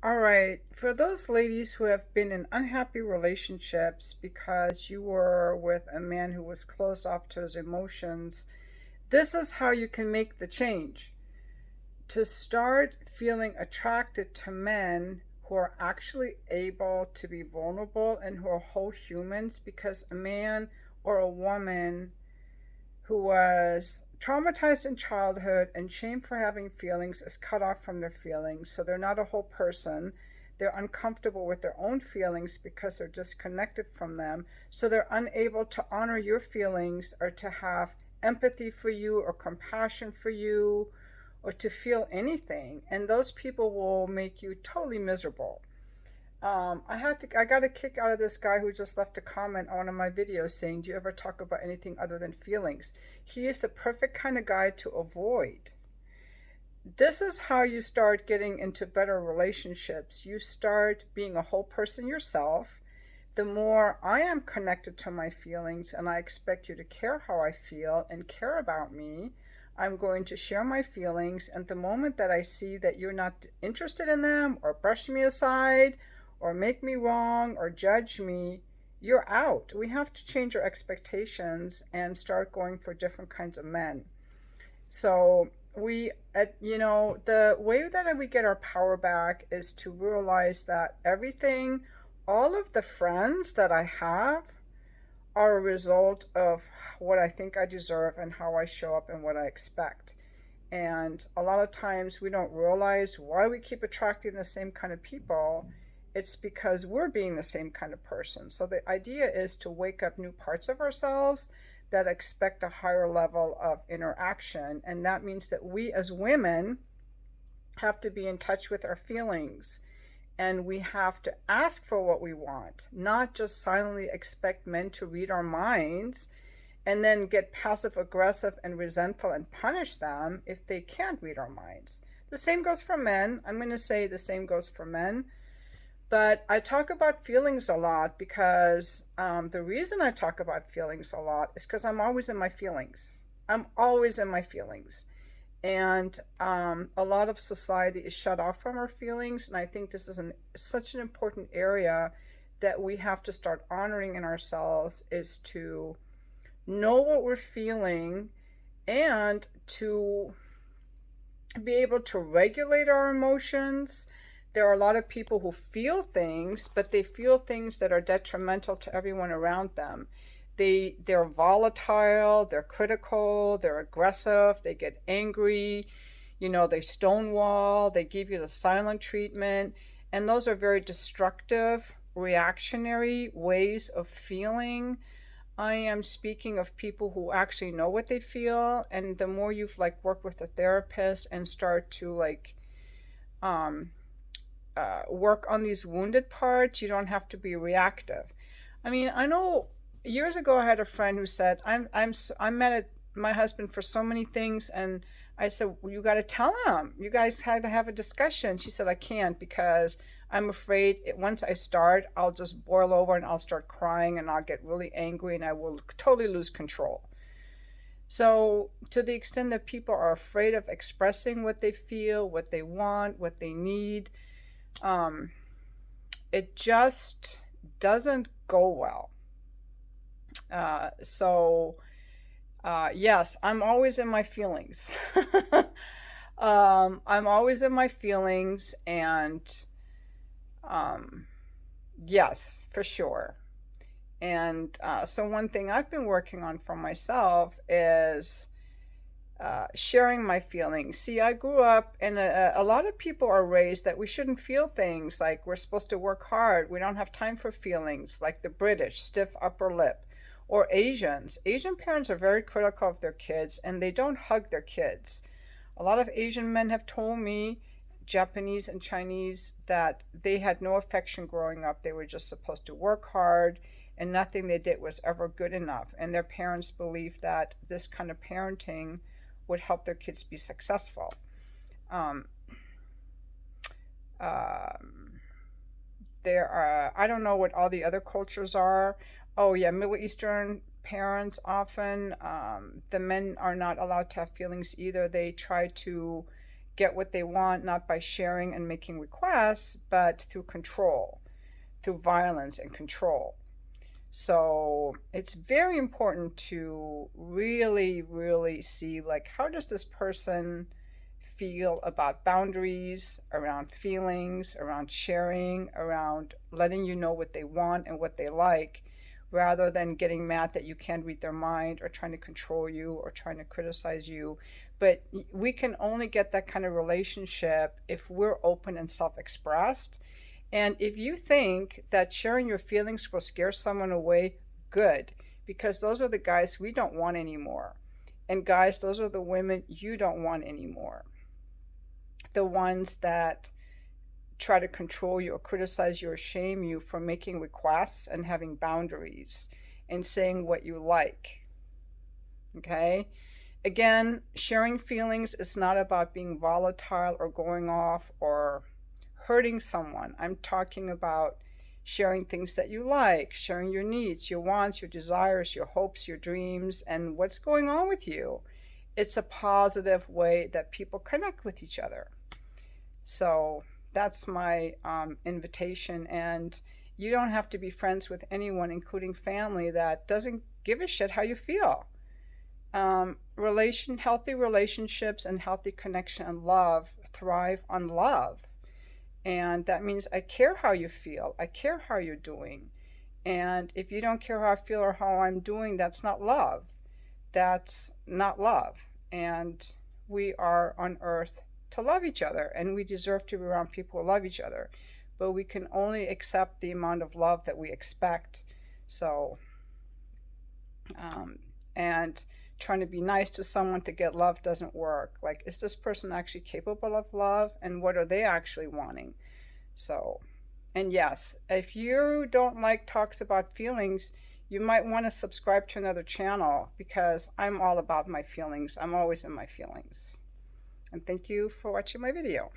All right, for those ladies who have been in unhappy relationships because you were with a man who was closed off to his emotions, this is how you can make the change. To start feeling attracted to men who are actually able to be vulnerable and who are whole humans, because a man or a woman who was traumatized in childhood and shamed for having feelings is cut off from their feelings. So they're not a whole person. They're uncomfortable with their own feelings because they're disconnected from them. So they're unable to honor your feelings or to have empathy for you or compassion for you or to feel anything. And those people will make you totally miserable. I got a kick out of this guy who just left a comment on one of my videos saying, "Do you ever talk about anything other than feelings?" He is the perfect kind of guy to avoid. This is how you start getting into better relationships. You start being a whole person yourself. The more I am connected to my feelings and I expect you to care how I feel and care about me, I'm going to share my feelings. And the moment that I see that you're not interested in them or brush me aside or make me wrong or judge me, you're out. We have to change our expectations and start going for different kinds of men. So the way that we get our power back is to realize that everything, all of the friends that I have are a result of what I think I deserve and how I show up and what I expect. And a lot of times we don't realize why we keep attracting the same kind of people. It's because we're being the same kind of person. So the idea is to wake up new parts of ourselves that expect a higher level of interaction. And that means that we as women have to be in touch with our feelings. And we have to ask for what we want, not just silently expect men to read our minds and then get passive aggressive and resentful and punish them if they can't read our minds. The same goes for men. I'm going to say the same goes for men. But I talk about feelings a lot because the reason I talk about feelings a lot is because I'm always in my feelings. I'm always in my feelings. And a lot of society is shut off from our feelings. And I think this is such an important area that we have to start honoring in ourselves, is to know what we're feeling and to be able to regulate our emotions. There are a lot of people who feel things, but they feel things that are detrimental to everyone around them. They're volatile, they're critical, they're aggressive, they get angry, they stonewall, they give you the silent treatment, and those are very destructive, reactionary ways of feeling. I am speaking of people who actually know what they feel, and the more you've worked with a therapist and start to work on these wounded parts, you don't have to be reactive. I mean, I know years ago I had a friend who said, I'm mad at my husband for so many things, and I said, well, you got to tell him. You guys had to have a discussion. She said, I can't because I'm afraid once I start, I'll just boil over and I'll start crying and I'll get really angry and I will totally lose control. So to the extent that people are afraid of expressing what they feel, what they want, what they need, it just doesn't go well. Yes, I'm always in my feelings. I'm always in my feelings, and yes, for sure. And so one thing I've been working on for myself is sharing my feelings. See, I grew up, and a lot of people are raised that we shouldn't feel things, like we're supposed to work hard. We don't have time for feelings, like the British, stiff upper lip. Or Asians. Asian parents are very critical of their kids, and they don't hug their kids. A lot of Asian men have told me, Japanese and Chinese, that they had no affection growing up. They were just supposed to work hard, and nothing they did was ever good enough. And their parents believed that this kind of parenting would help their kids be successful. There are, I don't know what all the other cultures are. Oh yeah, Middle Eastern parents often, the men are not allowed to have feelings either. They try to get what they want, not by sharing and making requests, but through control, through violence and control. So it's very important to really, really see, like, how does this person feel about boundaries, around feelings, around sharing, around letting you know what they want and what they like, rather than getting mad that you can't read their mind or trying to control you or trying to criticize you. But we can only get that kind of relationship if we're open and self-expressed. And if you think that sharing your feelings will scare someone away, good, because those are the guys we don't want anymore. And guys, those are the women you don't want anymore. The ones that try to control you or criticize you or shame you for making requests and having boundaries and saying what you like. Okay? Again, sharing feelings is not about being volatile or going off or hurting someone. I'm talking about sharing things that you like, sharing your needs, your wants, your desires, your hopes, your dreams, and what's going on with you. It's a positive way that people connect with each other. So that's my invitation. And you don't have to be friends with anyone, including family, that doesn't give a shit how you feel. Healthy relationships and healthy connection and love thrive on love. And that means I care how you feel. I care how you're doing. And if you don't care how I feel or how I'm doing, that's not love. That's not love. And we are on earth to love each other, and we deserve to be around people who love each other. But we can only accept the amount of love that we expect. So, and trying to be nice to someone to get love doesn't work. Like, is this person actually capable of love, and what are they actually wanting? So, and yes, if you don't like talks about feelings, you might want to subscribe to another channel, because I'm all about my feelings. I'm always in my feelings. And thank you for watching my video.